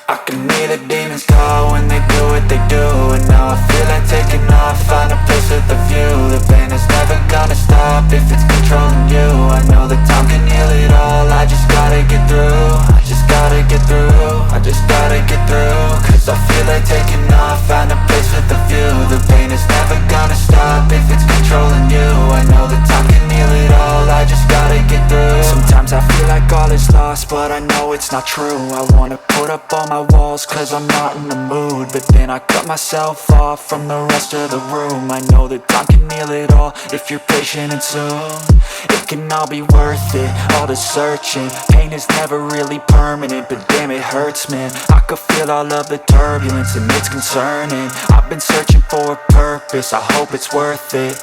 I can hear the demons call when they do what they do. And now I feel like taking off, find a place with a view. The pain is never gonna stop if it's controlling you. I know that time can heal it all, I just gotta get through. I just gotta get through, I just gotta get through. Cause I feel like taking off, find a place with a view. The pain is never gonna stop if it's controlling you. I know that time can heal it all, I just gotta get through. Sometimes I feel like all is lost, but I know it's not true. I wanna put up all my walls cause I'm not in the mood, but then I cut myself off from the rest of the room. I know that time can heal it all if you're patient and soon it can all be worth it, all the searching. Pain is never really permanent, but damn it hurts, man. I could feel all of the turbulence and it's concerning. I've been searching for a purpose, I hope it's worth it.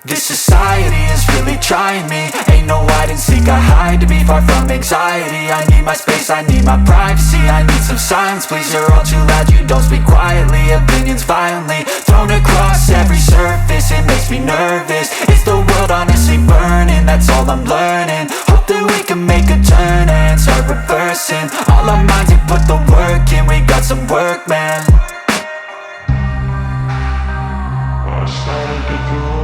This society is really trying me. Ain't no hide and seek, I hide to be far from anxiety. I need my space, I need my privacy. I need some silence, please, you're all too loud. You don't speak quietly, opinions violently thrown across every surface. It makes me nervous, is the world honestly burning? That's all I'm learning. Hope that we can make a turn and start reversing all our minds and put the work in. We got some work, man. I started to do.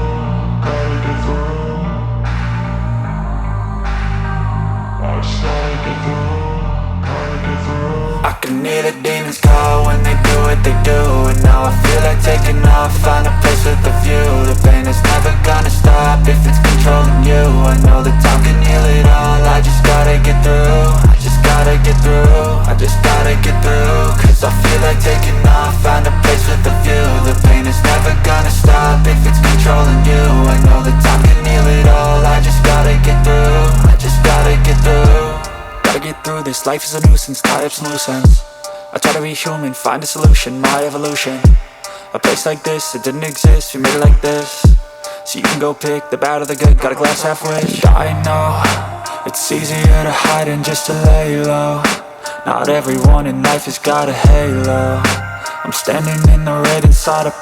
I can hear the demons call when they do what they do. And now I feel like taking off, find a place with a view. The pain is never gonna stop if it's controlling you. I know that time can heal it all, I just gotta get through. I just gotta get through, I just gotta get through. Cause I feel like taking off, find a place with a view. The pain is never gonna stop if it's controlling you. I know that time can heal it all, I just gotta get through. I just gotta get through. Gotta get through this, life is a nuisance, tie up some loose ends. I try to be human, find a solution, my evolution. A place like this, it didn't exist, we made it like this. So you can go pick the bad or the good, got a glass half wish. I know, it's easier to hide than just to lay low. Not everyone in life has got a halo. I'm standing in the red inside a